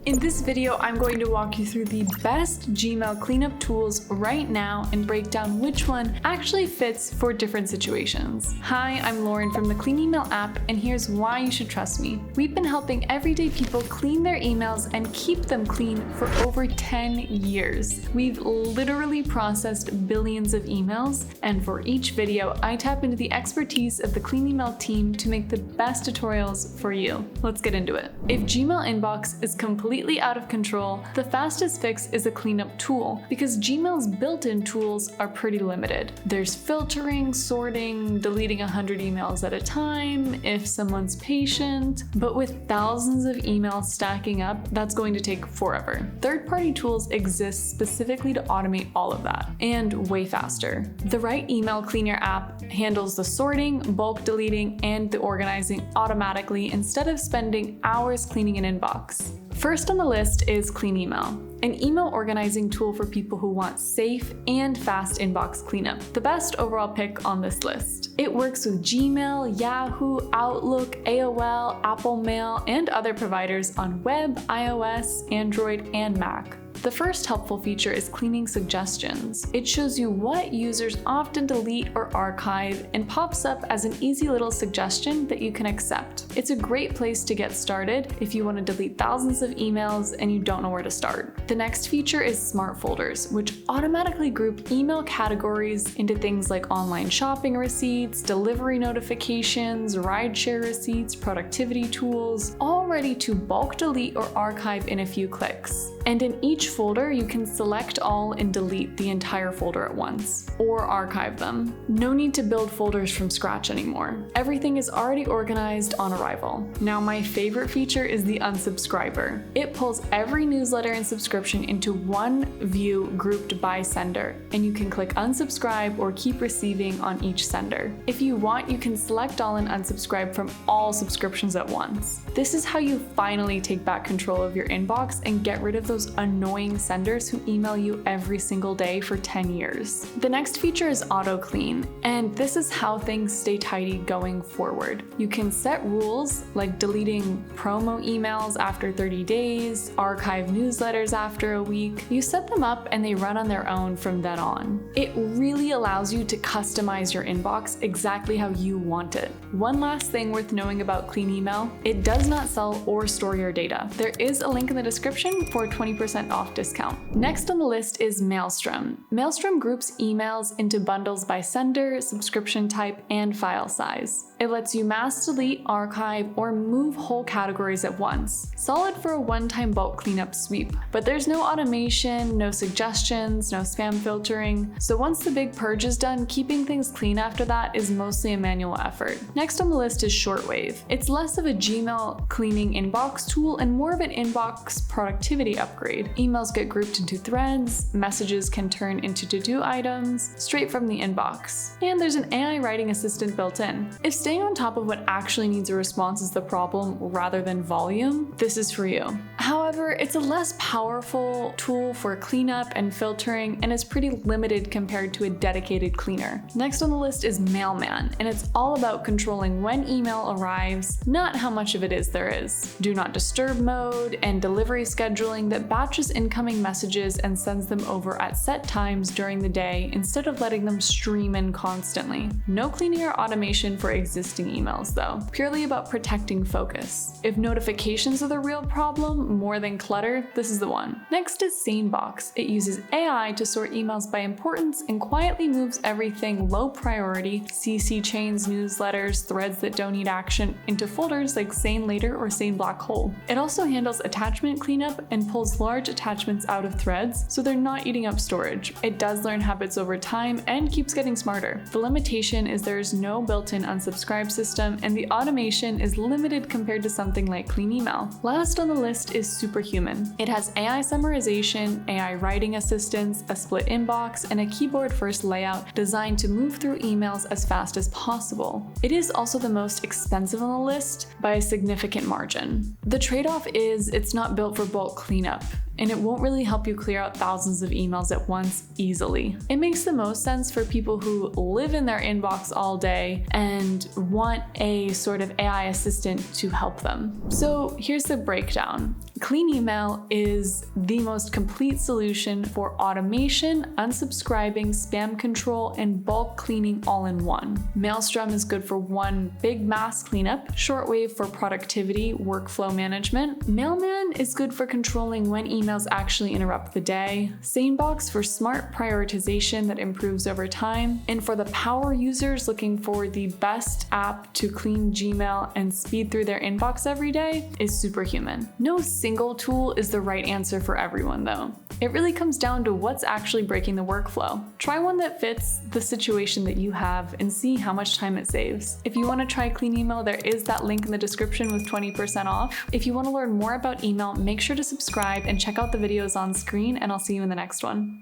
In this video, I'm going to walk you through the best Gmail cleanup tools right now and break down which one actually fits for different situations. Hi, I'm Lauren from the Clean Email app, and here's why you should trust me. We've been helping everyday people clean their emails and keep them clean for over 10 years. We've literally processed billions of emails, and for each video, I tap into the expertise of the Clean Email team to make the best tutorials for you. Let's get into it. If Gmail inbox is completely out of control, the fastest fix is a cleanup tool, because Gmail's built-in tools are pretty limited. There's filtering, sorting, deleting 100 emails at a time if someone's patient, but with thousands of emails stacking up, that's going to take forever. Third-party tools exist specifically to automate all of that, and way faster. The right email cleaner app handles the sorting, bulk deleting, and the organizing automatically instead of spending hours cleaning an inbox. First on the list is Clean Email, an email organizing tool for people who want safe and fast inbox cleanup. The best overall pick on this list. It works with Gmail, Yahoo, Outlook, AOL, Apple Mail, and other providers on web, iOS, Android, and Mac. The first helpful feature is cleaning suggestions. It shows you what users often delete or archive and pops up as an easy little suggestion that you can accept. It's a great place to get started if you want to delete thousands of emails and you don't know where to start. The next feature is Smart Folders, which automatically group email categories into things like online shopping receipts, delivery notifications, rideshare receipts, productivity tools, all ready to bulk delete or archive in a few clicks. And in each folder, you can select all and delete the entire folder at once, or archive them. No need to build folders from scratch anymore. Everything is already organized on arrival. Now, my favorite feature is the unsubscriber. It pulls every newsletter and subscription into one view grouped by sender, and you can click unsubscribe or keep receiving on each sender. If you want, you can select all and unsubscribe from all subscriptions at once. This is how you finally take back control of your inbox and get rid of those annoying senders who email you every single day for 10 years. The next feature is Auto Clean, and this is how things stay tidy going forward. You can set rules like deleting promo emails after 30 days, archive newsletters after a week. You set them up and they run on their own from then on. It really allows you to customize your inbox exactly how you want it. One last thing worth knowing about Clean Email, it does not sell or store your data. There is a link in the description for 20% off discount. Next on the list is Mailstrom. Mailstrom groups emails into bundles by sender, subscription type, and file size. It lets you mass delete, archive, or move whole categories at once. Solid for a one-time bulk cleanup sweep, but there's no automation, no suggestions, no spam filtering. So once the big purge is done, keeping things clean after that is mostly a manual effort. Next on the list is Shortwave. It's less of a Gmail cleaning inbox tool and more of an inbox productivity upgrade. Emails get grouped into threads, messages can turn into to-do items straight from the inbox. And there's an AI writing assistant built in. If staying on top of what actually needs a response is the problem rather than volume, this is for you. However, it's a less powerful tool for cleanup and filtering, and is pretty limited compared to a dedicated cleaner. Next on the list is Mailman, and it's all about controlling when email arrives, not how much of it is there is. Do not disturb mode and delivery scheduling that batches incoming messages and sends them over at set times during the day instead of letting them stream in constantly. No cleaning or automation for existing emails though, purely about protecting focus. If notifications are the real problem more than clutter, this is the one. Next is SaneBox. It uses AI to sort emails by importance and quietly moves everything low priority, CC chains, newsletters, threads that don't need action, into folders like Sane Later or Sane Black Hole. It also handles attachment cleanup and pulls large attachments out of threads so they're not eating up storage. It does learn habits over time and keeps getting smarter. The limitation is there's no built-in unsubscribe system, and the automation is limited compared to something like Clean Email. Last on the list is Superhuman. It has AI summarization, AI writing assistance, a split inbox, and a keyboard-first layout designed to move through emails as fast as possible. It is also the most expensive on the list by a significant margin. The trade-off is it's not built for bulk cleanup, and it won't really help you clear out thousands of emails at once easily. It makes the most sense for people who live in their inbox all day and want a sort of AI assistant to help them. So here's the breakdown. Clean Email is the most complete solution for automation, unsubscribing, spam control, and bulk cleaning all in one. Mailstrom is good for one big mass cleanup, Shortwave for productivity, workflow management. Mailman is good for controlling when emails actually interrupt the day. SaneBox for smart prioritization that improves over time. And for the power users looking for the best app to clean Gmail and speed through their inbox every day is Superhuman. No single tool is the right answer for everyone though. It really comes down to what's actually breaking the workflow. Try one that fits the situation that you have and see how much time it saves. If you want to try Clean Email, there is that link in the description with 20% off. If you want to learn more about email, make sure to subscribe and check out the videos on screen, and I'll see you in the next one.